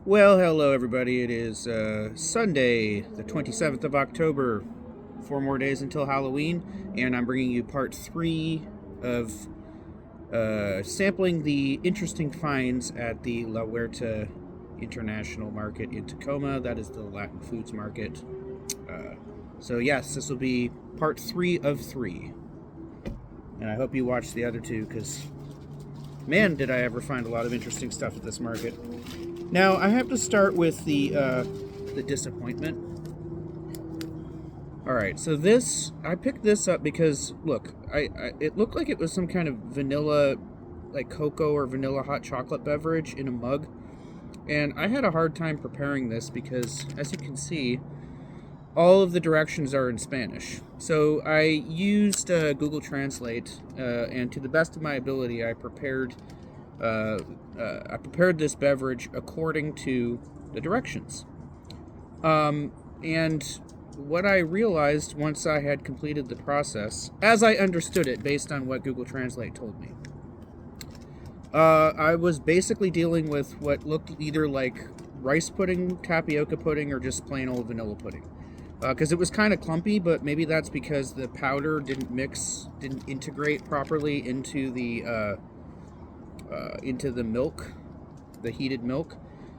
Well, hello everybody. It is Sunday, the 27th of October. 4 more days until Halloween, and I'm bringing you part 3 of sampling the interesting finds at the La Huerta International Market in Tacoma. That is the Latin foods market. So yes, this will be part 3 of 3. And I hope you watch the other two, because man, did I ever find a lot of interesting stuff at this market. Now, I have to start with the disappointment. All right, so I picked this up because, look, it looked like it was some kind of vanilla, like cocoa or vanilla hot chocolate beverage in a mug. And I had a hard time preparing this because, as you can see, all of the directions are in Spanish. So I used Google Translate, and to the best of my ability, I prepared this beverage according to the directions. And what I realized once I had completed the process, as I understood it based on what Google Translate told me, I was basically dealing with what looked either like rice pudding, tapioca pudding, or just plain old vanilla pudding. Because it was kind of clumpy, but maybe that's because the powder didn't integrate properly into the milk, the heated milk.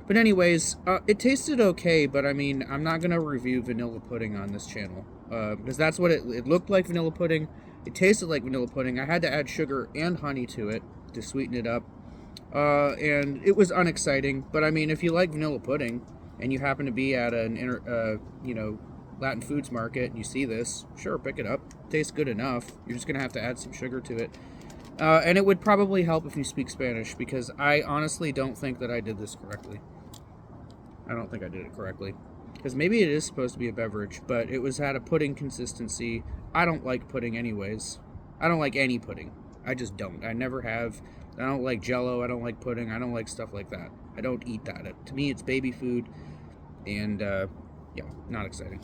But anyways, it tasted okay, but I mean, I'm not going to review vanilla pudding on this channel. Because that's what it looked like, vanilla pudding. It tasted like vanilla pudding. I had to add sugar and honey to it to sweeten it up. And it was unexciting. But I mean, if you like vanilla pudding, and you happen to be at an Latin foods market, and you see this, sure, pick it up. It tastes good enough. You're just going to have to add some sugar to it. And it would probably help if you speak Spanish, because I honestly don't think that I did this correctly. I don't think I did it correctly. Because maybe it is supposed to be a beverage, but it had a pudding consistency. I don't like pudding anyways. I don't like any pudding. I just don't. I never have. I don't like Jell-O. I don't like pudding. I don't like stuff like that. I don't eat that. To me, it's baby food. And, yeah, not exciting.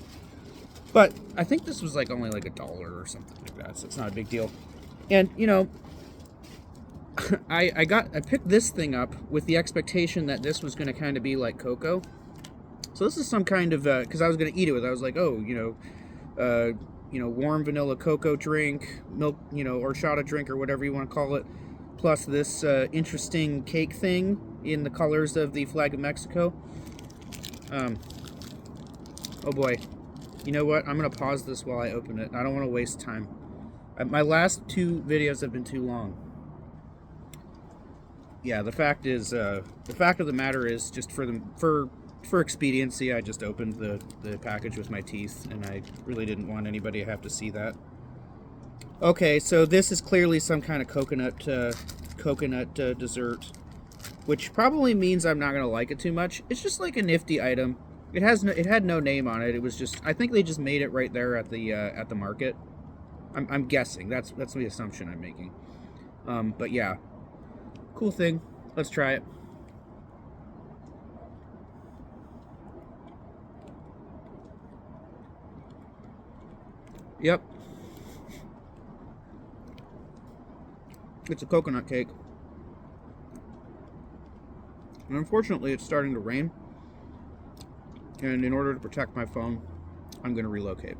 But I think this was only like $1 or something like that, so it's not a big deal. And, I picked this thing up with the expectation that this was going to kind of be like cocoa. So this is some kind of, because I was going to eat it with, I was like, oh, warm vanilla cocoa drink, milk, horchata drink, or whatever you want to call it, plus this interesting cake thing in the colors of the flag of Mexico. Oh boy. You know what? I'm going to pause this while I open it. I don't want to waste time. My last 2 videos have been too long. Yeah, the fact of the matter is, just for expediency, I just opened the package with my teeth, and I really didn't want anybody to have to see that. Okay, so this is clearly some kind of coconut dessert, which probably means I'm not gonna like it too much. It's just like a nifty item. It had no name on it. It was just, I think they just made it right there at the market. I'm guessing. That's the assumption I'm making. But yeah. Cool thing. Let's try it. Yep. It's a coconut cake. And unfortunately, it's starting to rain. And in order to protect my phone, I'm going to relocate.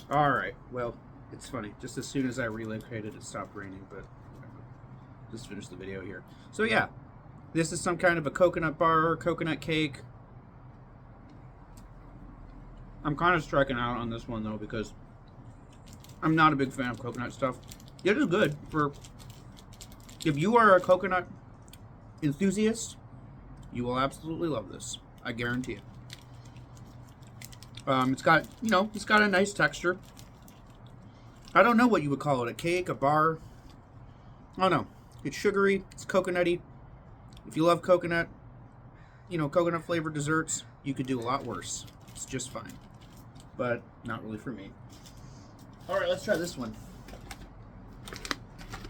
Alright, well, it's funny. Just as soon as I relocated, it stopped raining, but just finish the video here. So yeah, this is some kind of a coconut bar, coconut cake. I'm kind of striking out on this one though, because I'm not a big fan of coconut stuff. It is good if you are a coconut enthusiast, you will absolutely love this. I guarantee it. It's got a nice texture. I don't know what you would call it, a cake, a bar. I don't know. It's sugary, it's coconutty. If you love coconut, coconut flavored desserts, you could do a lot worse. It's just fine. But not really for me. Alright, let's try this one.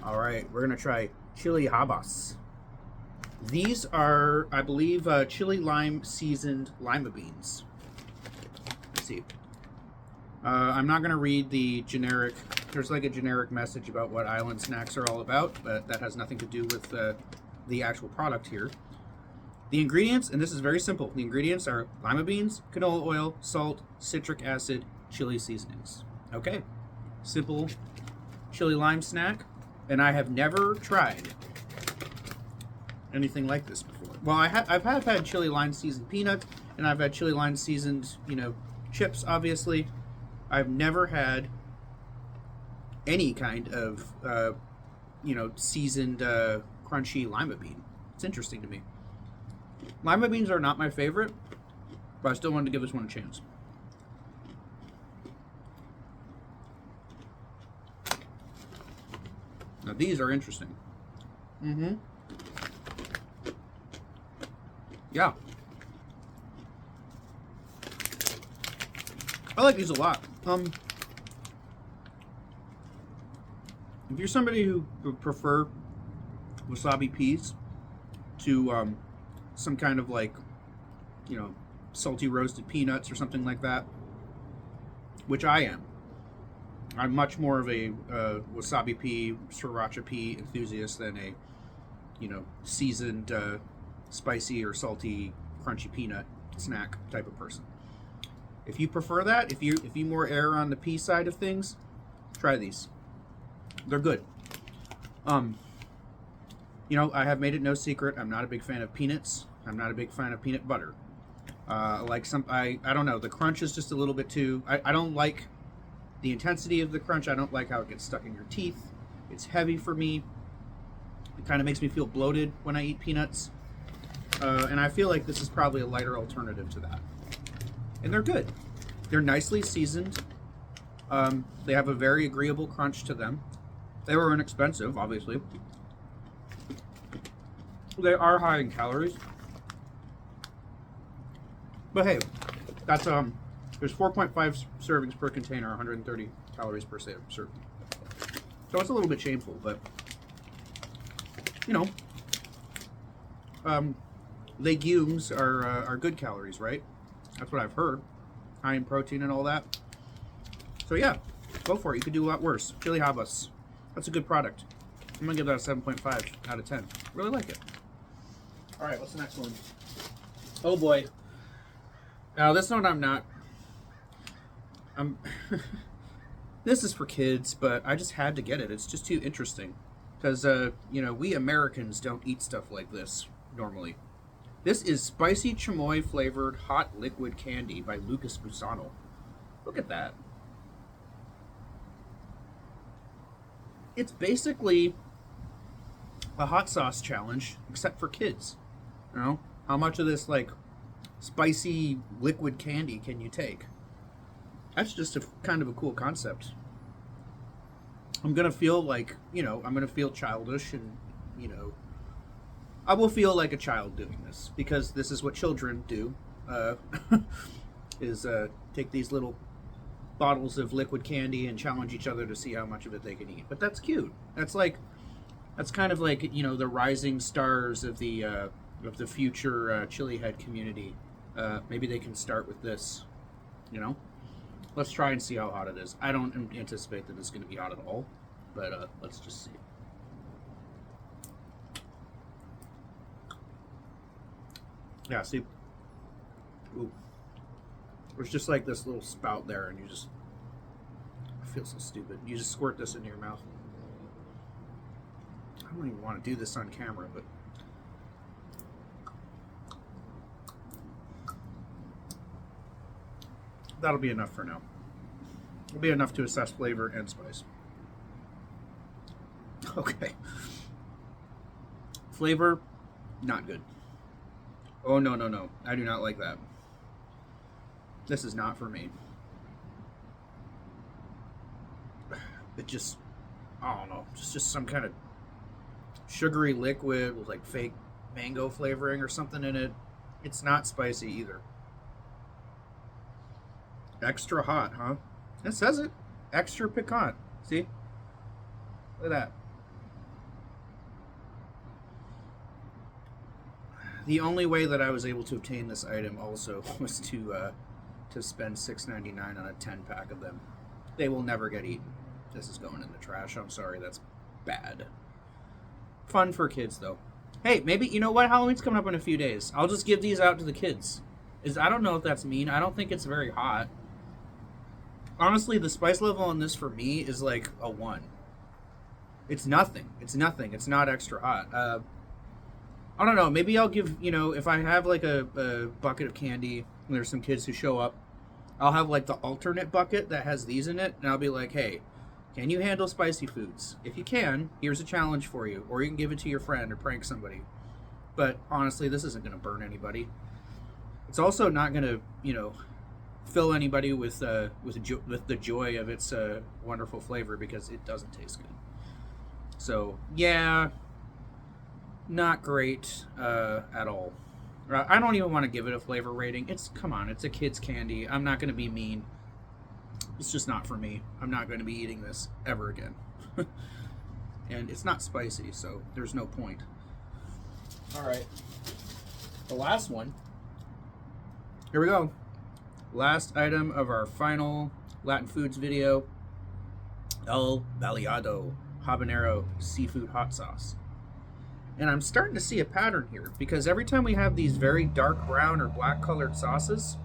Alright, we're going to try chili habas. These are, I believe, chili lime seasoned lima beans. Let's see. I'm not going to read the generic. There's like a generic message about what island snacks are all about, but that has nothing to do with the actual product here. The ingredients, and this is very simple, the ingredients are lima beans, canola oil, salt, citric acid, chili seasonings. Okay, simple chili lime snack, and I have never tried anything like this before. Well, I've had chili lime seasoned peanut, and I've had chili lime seasoned, chips, obviously. I've never had any kind of, seasoned crunchy lima bean. It's interesting to me. Lima beans are not my favorite, but I still wanted to give this one a chance. Now these are interesting. Mm-hmm. Yeah. I like these a lot. If you're somebody who would prefer wasabi peas to some kind of salty roasted peanuts or something like that, which I am. I'm much more of a wasabi pea, sriracha pea enthusiast than a, seasoned, spicy or salty, crunchy peanut snack type of person. If you prefer that, if you more err on the pea side of things, try these. They're good. I have made it no secret, I'm not a big fan of peanuts. I'm not a big fan of peanut butter. I don't know, the crunch is just a little bit too, I don't like the intensity of the crunch. I don't like how it gets stuck in your teeth. It's heavy for me. It kind of makes me feel bloated when I eat peanuts. And I feel like this is probably a lighter alternative to that. And they're good. They're nicely seasoned. They have a very agreeable crunch to them. They were inexpensive, obviously. They are high in calories. But hey, that's there's 4.5 servings per container, 130 calories per serving. So it's a little bit shameful, but legumes are good calories, right? That's what I've heard. High in protein and all that. So yeah, go for it. You could do a lot worse. Chili habas. That's a good product. I'm gonna give that a 7.5 out of 10. Really like it. All right, what's the next one? Oh boy. Now this one this is for kids, but I just had to get it. It's just too interesting. Because, we Americans don't eat stuff like this normally. This is spicy chamoy flavored hot liquid candy by Lucas Busano. Look at that. It's basically a hot sauce challenge, except for kids. How much of this, spicy liquid candy can you take? That's just a kind of a cool concept. I'm gonna feel I'm gonna feel childish, and I will feel like a child doing this, because this is what children do. Is take these little bottles of liquid candy and challenge each other to see how much of it they can eat. But that's cute. That's kind of like the rising stars of the future chili head community. Maybe they can start with this. Let's try and see how hot it is. I don't anticipate that it's going to be hot at all, but let's just see. Yeah, see? Ooh. There's just this little spout there, and I feel so stupid. You just squirt this into your mouth. I don't even want to do this on camera, but that'll be enough for now. It'll be enough to assess flavor and spice. Okay. Flavor, not good. Oh, no. I do not like that. This is not for me. It just, I don't know, just some kind of sugary liquid with fake mango flavoring or something in it. It's not spicy either. Extra hot, huh? It says it. Extra piquant. See? Look at that. The only way that I was able to obtain this item also was to spend $6.99 on a 10-pack of them. They will never get eaten. This is going in the trash. I'm sorry, that's bad. Fun for kids, though. Hey, maybe, you know what? Halloween's coming up in a few days. I'll just give these out to the kids. I don't know if that's mean. I don't think it's very hot. Honestly, the spice level on this for me is like a 1. It's nothing. It's nothing. It's not extra hot. I don't know. Maybe I'll give, if I have like a bucket of candy and there's some kids who show up, I'll have like the alternate bucket that has these in it, and I'll be like, hey, can you handle spicy foods? If you can, here's a challenge for you. Or you can give it to your friend or prank somebody. But honestly, this isn't going to burn anybody. It's also not going to, fill anybody with the joy of its wonderful flavor, because it doesn't taste good. So, yeah, not great at all. I don't even want to give it a flavor rating. Come on, it's a kid's candy. I'm not going to be mean. It's just not for me. I'm not going to be eating this ever again. And it's not spicy, so there's no point. All right. The last one. Here we go. Last item of our final Latin foods video. El Baleado Habanero Seafood Hot Sauce. And I'm starting to see a pattern here, because every time we have these very dark brown or black colored sauces,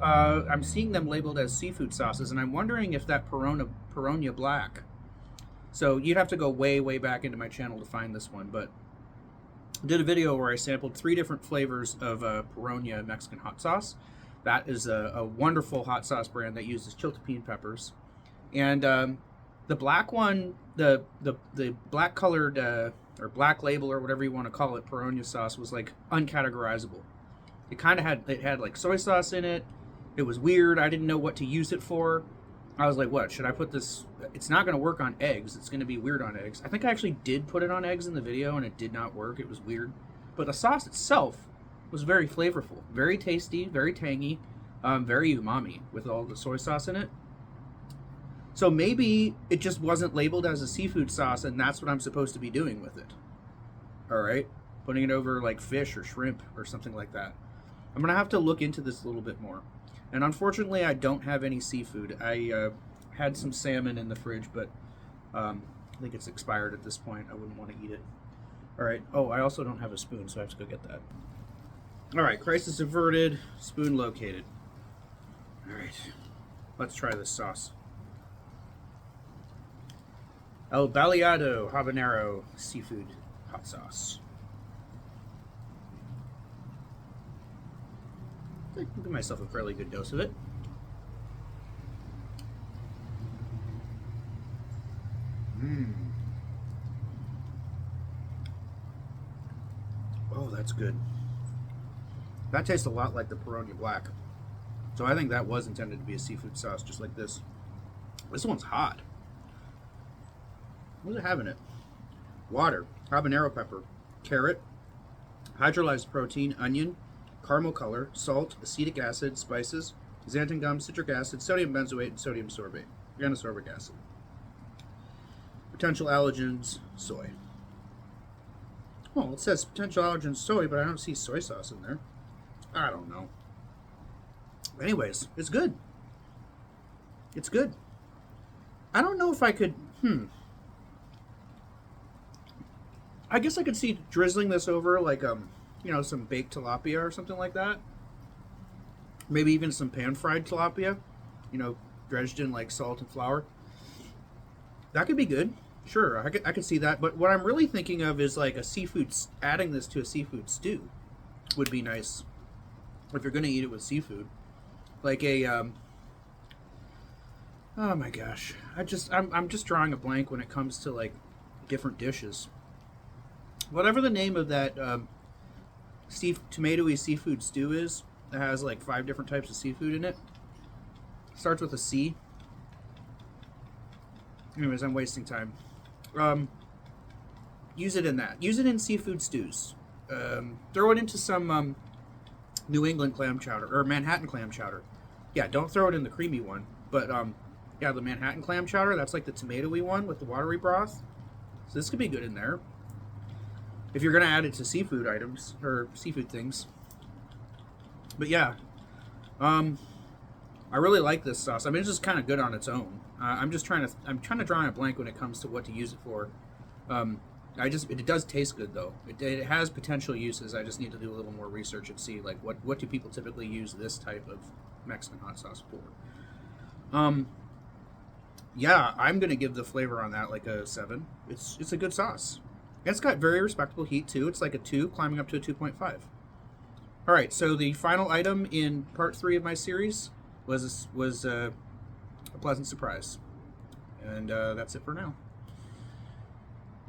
I'm seeing them labeled as seafood sauces, and I'm wondering if that Piranha Black. So you'd have to go way, way back into my channel to find this one, but I did a video where I sampled 3 different flavors of Piranha Mexican hot sauce. That is a wonderful hot sauce brand that uses chiltepin peppers. And the black one, the black colored or black label or whatever you want to call it, Piranha sauce, was like uncategorizable. It kind of had like soy sauce in it. It was weird. I didn't know what to use it for. I was like, what, should I put this? It's not going to work on eggs. It's going to be weird on eggs. I think I actually did put it on eggs in the video, and it did not work. It was weird. But the sauce itself was very flavorful, very tasty, very tangy, very umami with all the soy sauce in it. So maybe it just wasn't labeled as a seafood sauce, and that's what I'm supposed to be doing with it. All right? Putting it over like fish or shrimp or something like that. I'm going to have to look into this a little bit more. And unfortunately, I don't have any seafood. I had some salmon in the fridge, but I think it's expired at this point. I wouldn't want to eat it. All right. Oh, I also don't have a spoon, so I have to go get that. All right. Crisis averted. Spoon located. All right. Let's try this sauce. El Baleado Habanero Seafood Hot Sauce. I'll give myself a fairly good dose of it. Oh, that's good. That tastes a lot like the Piranha Black. So I think that was intended to be a seafood sauce, just like this. This one's hot. What does it have in it? Water, habanero pepper, carrot, hydrolyzed protein, onion, caramel color, salt, acetic acid, spices, xanthan gum, citric acid, sodium benzoate, and sodium sorbate, organosorbic acid. Potential allergens, soy. Well, it says potential allergens soy, but I don't see soy sauce in there. I don't know. Anyways, it's good. It's good. I don't know if I could, I guess I could see drizzling this over like, some baked tilapia or something like that. Maybe even some pan-fried tilapia, dredged in like salt and flour. That could be good. Sure, I could see that. But what I'm really thinking of is like adding this to a seafood stew would be nice. If you're going to eat it with seafood. Like a, oh my gosh. I'm just drawing a blank when it comes to like different dishes. Whatever the name of that tomatoey seafood stew is, that has like 5 different types of seafood in it. Starts with a C. Anyways, I'm wasting time. Use it in that. Use it in seafood stews. Throw it into some New England clam chowder or Manhattan clam chowder. Yeah, don't throw it in the creamy one. But yeah, the Manhattan clam chowder, that's like the tomatoey one with the watery broth. So this could be good in there. If you're going to add it to seafood items or seafood things. But yeah, I really like this sauce. I mean, it's just kind of good on its own. I'm trying to draw on a blank when it comes to what to use it for. It does taste good though. It has potential uses. I just need to do a little more research and see like what do people typically use this type of Mexican hot sauce for. Yeah, I'm gonna give the flavor on that like a 7. It's a good sauce. It's got very respectable heat too. It's like a 2 climbing up to a 2.5. All right, so the final item in part 3 of my series was a pleasant surprise, and that's it for now.